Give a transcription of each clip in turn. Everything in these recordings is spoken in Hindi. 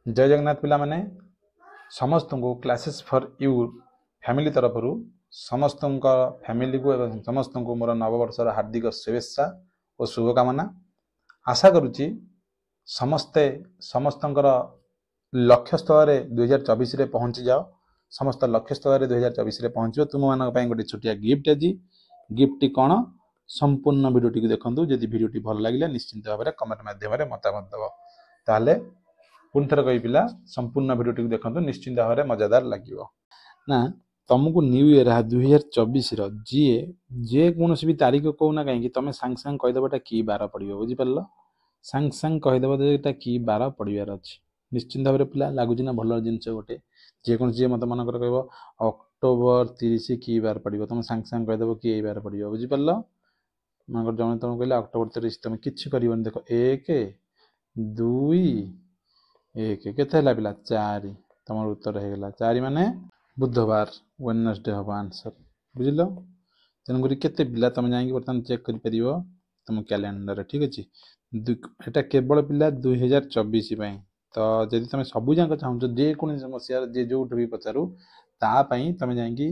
जय जगन्नाथ पिला माने समस्त को क्लासेस फॉर यू फैमिली तरफ समस्त फैमिली को एवं समस्त को मोर नववर्षर हार्दिक शुभेच्छा और शुभकामना। आशा करुच्ची समस्ते समस्तंकर लक्ष्य स्थल 2024 रे पहुंची जाओ। समस्त लक्ष्य स्थल 2024 रे पहुंचो। तुम मान गोटे छोटिया गिफ्ट आज गिफ्ट कौन संपूर्ण भिडियोटी को देखो। जदि भिडियोटी भल लगे निश्चिंत भाव में कमेंट माध्यम मतामत दब ताले पुणी थर कही पिला संपूर्ण भिडियोटी को देखो निश्चिंत भाव में मजादार लगे ना। तुमको न्यू इयर 2024 जी जे कौन भी तारीख कहना कहीं तुम सांग सांग कहीदेवटा कि बार पड़ो बुझिपार सांग सांग कहीदेव कि बार पड़ार अच्छे निश्चिंत भाव में पिला लगुच ना भल जिनस गोटे जेकोसी मत मन कर कह अक्टोबर 30 कि बार पड़ो तुम सांग सांग कहीदेव कि बार पड़ो बुझिपार मन जन तुम कहले अक्टोबर 30 तुम किसी कर देख 1 2 1 के पिला 4 तुम उत्तर होगा 4 माने बुधवार वेडनेसडे हम आंसर बुझल। तेणुक केते पिला तुम जाकि बर्तमान चेक कर तुम कैलेंडर ठीक अच्छे यहाँ केवल पिला 2024 तो जदि तुम सब जाक चाहो जेको समस्या जे जो भी पचारू तापाई तुम जाकि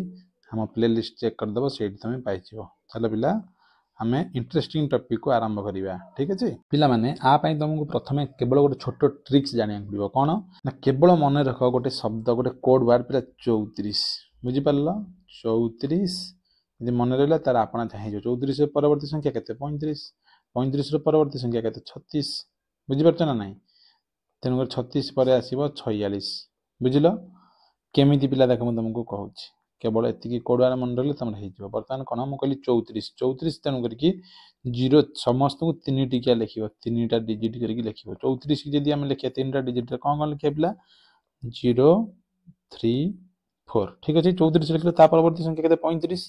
हम प्ले लिस्ट चेक करदेव से तुम पाइज। चलो पिला आम इंटरेस्टिंग टॉपिक को आरंभ करवा ठीक अच्छे पिला माने आपाई तुमको प्रथम केवल गोटे छोट ट्रिक्स जाना पड़ो कौन ना केवल मन रख गोटे शब्द गोटे कोड वार्ड पिला 34 बुझिपार 34 यदि मन रहा तार आपना चाहिए 34 परवर्ती संख्या के 35 35 परवर्ती संख्या के 36 बुझिपार ना ना तेणुक 36 पर आसो 46 बुझल केमी पिला देख मुझे तुमको कहूँ केवल एति कोडवार मन रही तुम हो बर्तमान कौन मुझे कहली 34 34 तेणुक जीरो समस्त को 3 टिकिया लिख 3टा डिजिट करके लिख 34 की जब आम लिखा 3टा डिजिट कौन कौन लिखा पिला 0 3 4 ठीक अच्छे 34 लिखे परवर्ती संख्या के 35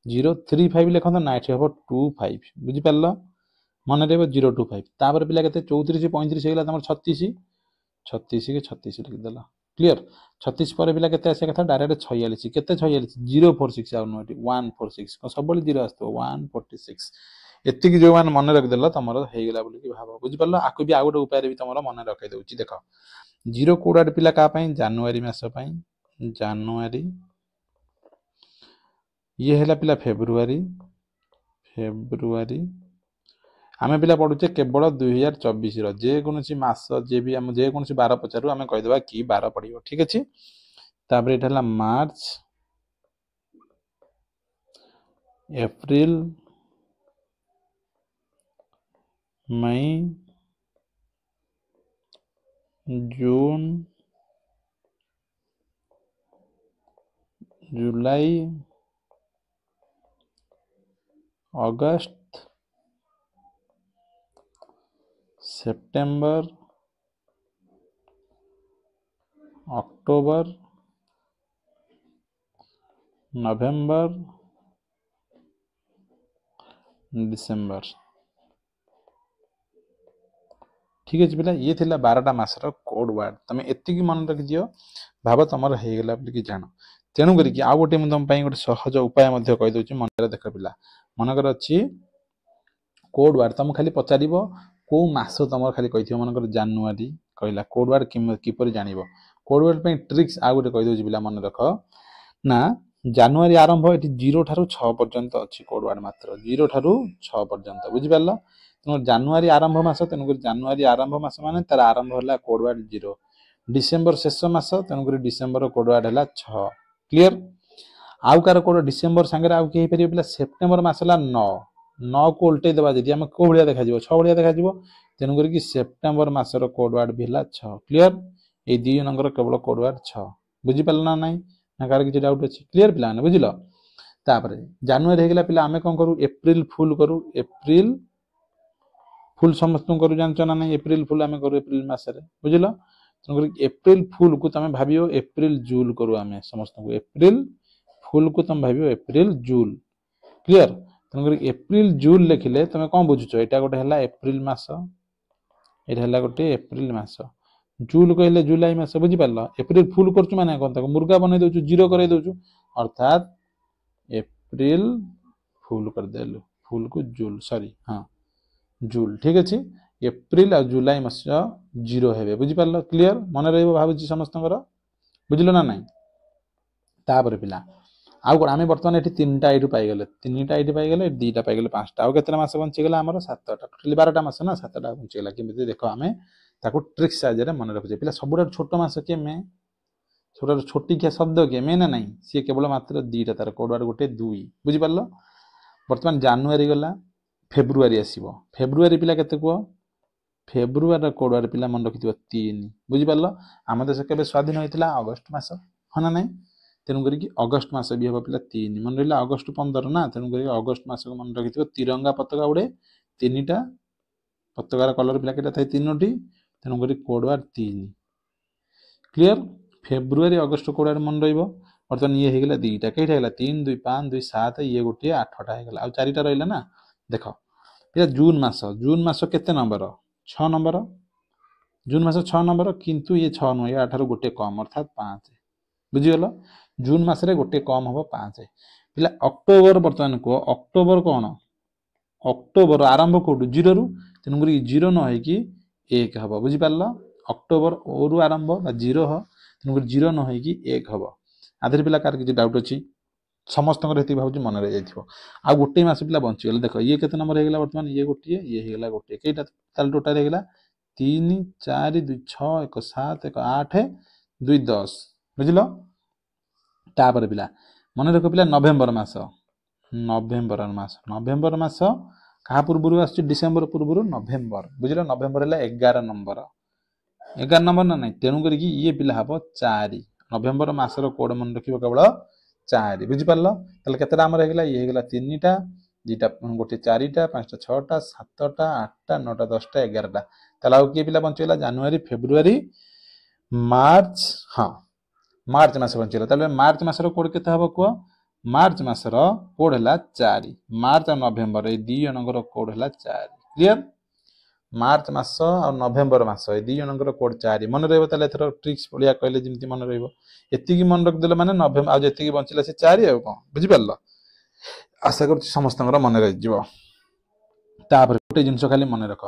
0 3 5 लिखते ना ये हम 2 5 बुझिपार मन रहा 0 2 5 तापर पिला के 34 35 होगा तुम 36 36 के 36 लिखिदेल क्लीयर 36 पर पिला के आसा कथा डायरेक्ट 46 के 46 046 आउ नुह 146 सब 0 आसो 146 एतिक जो मैंने मन रखिदेल तुम होगा बोलिक भाव बुझिपार आपको भी आउ गोटे उपाय भी तुम मन रखी दूसरी देख 0 कोड पिला क्या जानुरी मस जानुरी ये है पिला फेब्रुआरी फेब्रुआरी आम पिला पढ़ुचे केवल 2024 जेकोसी मास जे भी आम जेकोसी बार पचारू आम कहीदेवा कि बार पड़ो ठीक अच्छे। तापर ये मार्च एप्रिल मई जून जुलाई अगस्त सेप्टेम्बर अक्टोबर नवेम्बर डिसेम्बर ठीक अच्छे पिला ये थिला 12टा मासर कोड वार्ड तुम एति मन रखी दियो भाव तुम होगा बोलिक जान। तेणुक आउ गोटे मुझे तुम गोटे सहज उपाय कहीदे मन देख पिला मनकर अच्छी कोड वार्ड तुम खाली पचार कौ मास तुम खाली कही मनकर जानुरी कहला कोड वार्ड किपर जान कोड वार्ड ट्रिक्स आउ गोटे कहीदे पिला मन रख ना जानुरी आरंभ ये 0 ठारू 6 पर्यंत अच्छी कोड वार्ड मात्र 0 ठारू 6 पर्यंत बुझिपार तेणु जानुरी आरंभ मास तेणुक जानुरी आरंभ मास मान तार आरंभ है कोड वार्ड 0 डिसेम्बर शेष मास तेणुक डिसेम्बर कोड वार्ड है 6 क्लीयर आउ कार कोड डिसेम्बर सांगे आउ कि पिला सेप्टेम्बर मास है 9 9 को उल्टे देवा जी आम कौ भाया देखा 6 भाया देखा तेणुक सेप्टेम्बर मासर कोड वार्ड भी है 6 क्लीयर ये 2 नंबर केवल कोड वार्ड 6 बुझिपार ना ना ना कार किसी डाउट अच्छे क्लीयर पिला बुझल। तापर जानुरी होगा पिला आम कौन करूँ एप्रिल फुल करूँ एप्रिल फुल समस्त करूँ जानच ना ना एप्रिल फुल आम करूँ एप्रिल मसरे बुझल तेणुक एप्रिल फुल को तुम भाव एप्रिल जूल करूँ आम समस्त को एप्रिल फुल को तुम भाव एप्रिल जूल क्लीयर तेणुक एप्रिल जूल लिखिले तुम कौन बुझुच यहाँ गोटे है एप्रिल मस यहाँ गोटे एप्रिल मस जूल कहले जुलाई मस बुझिपार एप्रिल फुल कर माने कौन तक मुर्गा बन दौ 0 कर दौ अर्थात एप्रिल फुल करदेलु फुल को जूल सॉरी हाँ जूल ठीक अच्छे एप्रिल और जुलाई मास 0 हेबे बुझी पारल क्लियर मन रहइबो भाबुची समस्तंकर बुझिलो ना नाही तापर पिला आउ कोन आमे वर्तमान एठी तीनटा एठु पाई गेले तीनटा एठी पाई गेले दुईटा पाई गेले पांचटा आउ केतना मास बंची गेला हमर 7टा टोटली 12टा मास ना 7टा बंची गेला केमिति देखो आमे ताको ट्रिक साहाय्य रे मन रखुचे पिला सबुटा छोटो मास के मे छोटा छोटी क्या शब्द के मे ना नहीं सी केवल मात्र दुईटा तार कोड वार गोटे 2 बुझी पारल वर्तमान जनवरी गला फेब्रुआरी आसीबो फेब्रुआरी पिला केते को फेब्रुआरी कोड वार पिला मन रखिथिबो 3 बुझी पारल आम देश केबे स्वाधीन होइतिला अगस्त मास हना नहीं तेनु करी कि अगस्त मास भी हबो पिला 3 मन रहिला अगस्त 15 ना तेनु करी अगस्त मास को मन रखिथिबो तिरंगा पताका उडे तीनटा पताकार कलर पिला केटा थाई तीनोटी तेनु करी कोड वार 3 क्लियर फेब्रुआरी अगस्त कोड वार मन रहिबो वर्तमान ये हेगला दुईटा केटा हेगला 3 2 5 2 7 ये गोटे 8टा हेगला आ चारिटा रहिला ना देखो पिला जून मास केते नंबर 6 नंबर जून मास 6 नंबर किंतु ये 6 नो ये 8 रो गोटे कम अर्थात 5 बुझी गेलो जून मास रे गोटे कम हबो 5 पिला अक्टोबर वर्तमान को अक्टोबर कोन अक्टोबर आरंभ कोडु 0 रु तेनुगरी 0 न है कि 1 हबो बुझी पारलो अक्टोबर ओरु आरंभ बा 0 ह तेनुगरी 0 न है कि 1 हबो आधर पिला कार कि डाउट अछि समस्त हेती भाउची मन रे जाइथिबो आ गोटे मास पिला बंची गेल देखो ये केते नंबर हेगला वर्तमान ये गोटे ये हेगला गोटे केटा ताल टोटल हेगला 3 4 2 6 1 7 1 8 2 10 बुझिलो तापर पिला मन रखो पिला नवेम्बर मास कहा पूर्वरु आछि डिसेंबर पूर्वरु नवेम्बर बुझिलो नवेम्बर हला 11 नंबर ना नहीं तेनु करी कि ये पिला हबो 4 नवेम्बर मास रो कोड मन रखिबो केवल 4 बुझि पारलो तले केतेटा हमर हेगला ये हेगला तीनटा दुईटा गोटे 4टा 5टा 6टा 7टा 8टा 9टा 10टा 11टा तले आउ के पिला बंचेला जनवरी फेब्रुआरी मार्च हां मार्च मास बंचेला तले मार्च मास रो कोड केते हबो को मार्च मास रो कोड हला 4 मार्च और नवेम्बर ए दी जनगर कोड हला 4 क्लियर मार्च मास और नवेम्बर मास ए दी जनगर कोड 4 मन रहबो तले एथरो ट्रिक्स पडिया कहले जिमति मन रहबो एति की मन रख देले माने नवेम्बर आ जेति की बंचिला से 4 आ कोन बुझि पारलो आशा करछि समस्तंगर मन रहि जिवो तापर गोटे जिंस खाली मन रख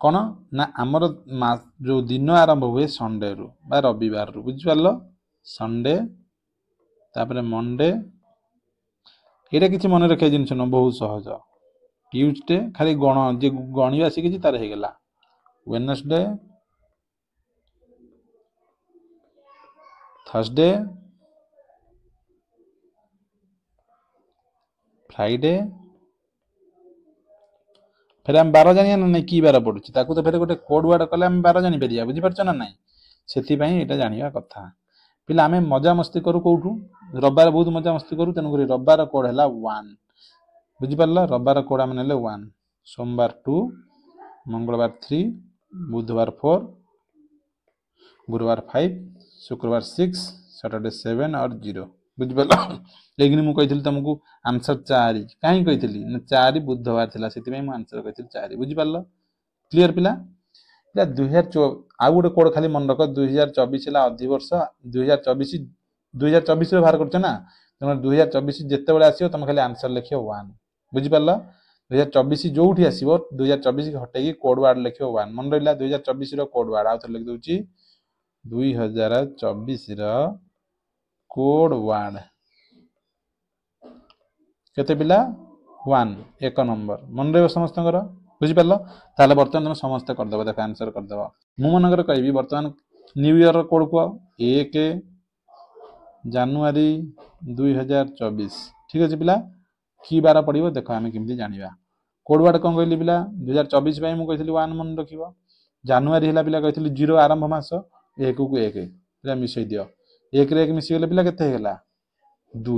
कोन ना हमर जो दिन आरंभ हुए संडे रु बा रविवार रु बुझि पारलो संडे तापर मंडे एटा किछि मन रखे जिंस न बहुत सहज ट्यूसडे खाली गण जे गणिया सिखि छि तार हे गेला वेडनेसडे थर्सडे फ्राइडे फिर हम 12 जानिया ना नहीं की बार पडुछि ताकू तो फिर गोटे कोड वर्ड कले हम 12 जानि परिया बुझि परछ ना नहीं सेति पई एटा जानिया कथा पिला हमें मजा मस्ती करू कोठू रविवार बहुत मजा मस्ती करू तेनु करी रविवार कोड हला 1 बुझि पारला रविवार कोड हम नेले 1 सोमवार 2 मंगलवार 3 बुधवार 4 गुरुवार 5 शुक्रवार 6 सैटरडे 7 और 0 बुझि पारला लेकिन मु कहितली तुमको आंसर 4 काहे कहितली न 4 बुधवार थिला सेति पई मु आंसर कहितली 4 बुझि पारला क्लियर पिला पिला 2024 आ गुटे कोड खाली मन रख 2024 ला अधि वर्ष 2024 रे बाहर करछ ना तुम 2024 जेते बेले आसीयो तुम खाली आंसर लिखियो 1 बुझि पारला 2024 जोठी आसीबो 2024 के हटेकी कोड वर्ड लिखियो 1 मन रहिला 2024 रो कोड वर्ड आ लिख दोची 2024 रो कोड वर्ड केते पिला 1 एक नंबर मन रे समस्त बुझि पारलो ताले वर्तमान तुम समस्त कर देबो देख आंसर कर देबो मु मनकर कहबी वर्तमान न्यू ईयर कोड को 1 जनवरी 2024 ठीक अछि पिला की बार पड़िबो देखो हमें केमति जानिबा कोड वर्ड कोन कहली पिला 2024 पई मु कहथली 1 मन रखिबो जनवरी हला पिला कहथली 0 आरंभ मास 1 को 1 पिला मिसै दियो 1 रे 1 मिसि गेले पिला केते हेला 2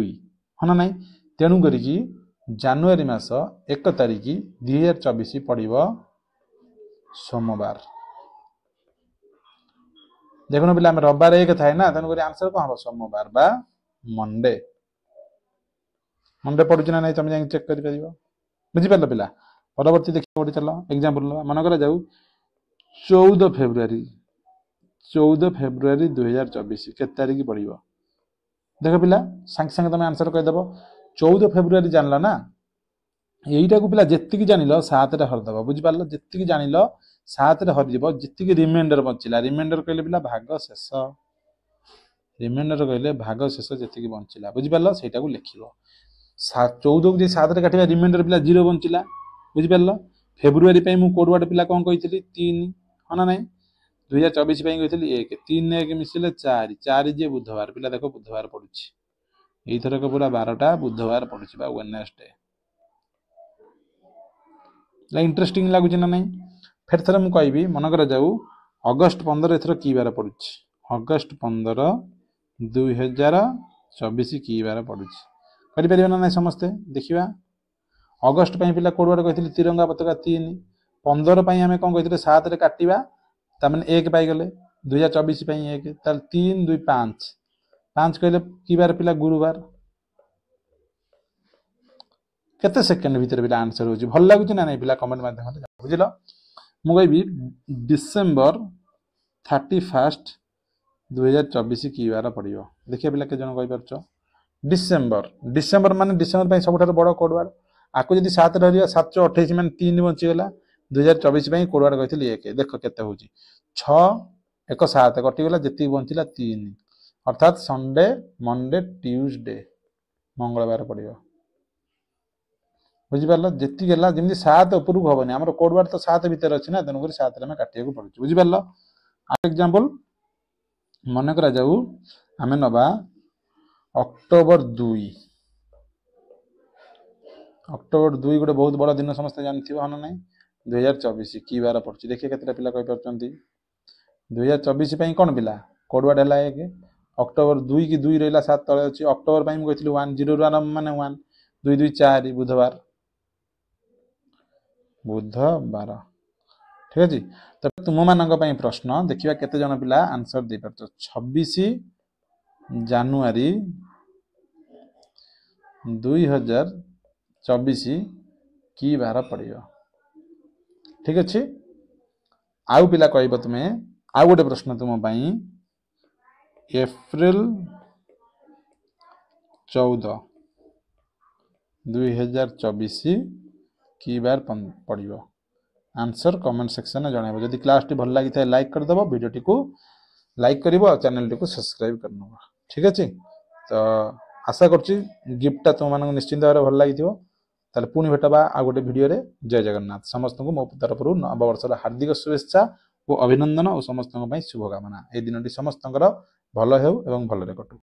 हना नाही तेनु करी कि जनवरी मास 1 तारिख 2024 पड़िबो सोमवार देखो पिला हम रविवार 1 थाए ना तेनु करी आंसर को हबो सोमवार बा मंडे मंडे पडुछ ना नहीं तुम जाई चेक करि परिबो बुझि पारलो पिला परवर्ती देखियो ओडी चलो एग्जांपल मन करा जाऊ 14 फेब्रुआरी 2024 के तारिख पड़िबो देखो पिला संग संग तुम आंसर कहि देबो 14 फेब्रुआरी जानला ना এইটা को पिला जेतिकी जानिलो 7 रे हरदबो बुझि पारलो जेतिकी जानिलो 7 रे हरदिबो जेतिकी रिमाइंडर बचिला रिमाइंडर कहले पिला भाग शेष रिमाइंडर कहले भाग शेष जेतिकी बंचिला बुझि पारलो सेटा को लिखिबो 14 को जे 7 रे काटिबा रिमाइंडर पिला 0 बंचिला बुझि पारलो फेब्रुआरी पई मु कोड वर्ड पिला कोन कहितली 3 हना नै 2024 पई कहितली 1 3 1 मिसिले 4 4 जे बुधवार पिला देखो बुधवार पडुछि एई थरक पूरा 12टा बुधवार पडुछि बा वेडनेसडे ला इंटरेस्टिंग लागुछि ना नहीं फिर थरे मु कहबी मन कर जाऊ अगस्त 15 एथर की बार पडुछि अगस्त 15 2024 की बार पडुछि करि परिबा ना नहीं समस्ते देखिबा अगस्त पई पिला कोड वर्ड कहितली तिरंगा पताका 3 15 पई हमें कोन कहितले 7 रे काटिबा त माने 1 पाई गले 2024 पई 1 त 3 2 5 5 कहले की बार पिला गुरुवार केते सेकंड भीतर पिला आंसर होची भल लागुची ना नहीं पिला कमेंट माध्यम रे बुझिलो मु कहबी डिसेंबर 31 2024 की बार पड़ियो देखिए पिला के जन कहि परछो डिसेंबर डिसेंबर माने डिसेंबर पई सबठार बड़ कोड वर्ड आको जदी 7 रहरियो 728 माने 3 बंची गेला 2024 पई कोड वर्ड कहितली 1 देखो केते होची 6 1 7 कटि गेला जति बंचिला 3 अर्थात संडे मंडे ट्यूसडे मंगलवार पड़ियो बुझी पारलो जेति गेला जेमि 7 ऊपर को होबनी हमर कोड वर्ड तो 7 भीतर अछि ना तनु कर 7 रे हम काटिया को पड़छ बुझी पारलो आ एग्जांपल मन करा जाऊ हमें नबा अक्टोबर 2 गोटे बहुत बड़ा दिन समस्त जानथिबो हन नै 2024 की बार पड़छ देखिए केतरा पिला कहि परचंती 2024 पई कोन पिला कोड वर्ड हला एक अक्टोबर 2 की 2 रहला 7 तळे अछि अक्टोबर पई हम कहितली 1 0 आरंभ माने 1 2 2 4 बुधवार बुधवार ठीक अछि त तुम मानक पई प्रश्न देखिबा केते जन पिला आंसर दे परछ 26 जनवरी 2024 की बार पड़ियो ठीक अछि आउ पिला कहइबो तुमे आउ गोटे प्रश्न तुम पई अप्रैल 14 2024 की बार पड़ियो आंसर कमेंट सेक्शन में जणाइबो जदि क्लास टी भल लागि थाए लाइक कर दबो वीडियो टी को लाइक करिवो चैनल टी को सब्सक्राइब करनबो ठीक अछि तो आशा करछि गिफ्ट तुम मानक निश्चिंत भाबरे भल लागिथिबो ताले पुनी भेटबा आ गोटे वीडियो रे जय जगन्नाथ समस्त को मो तरफ रु नव वर्ष हार्दिक शुभेच्छा और अभिनंदन और समस्त पई शुभकामना ए दिनटी समस्त भल हेउ एवं भल रे कटु।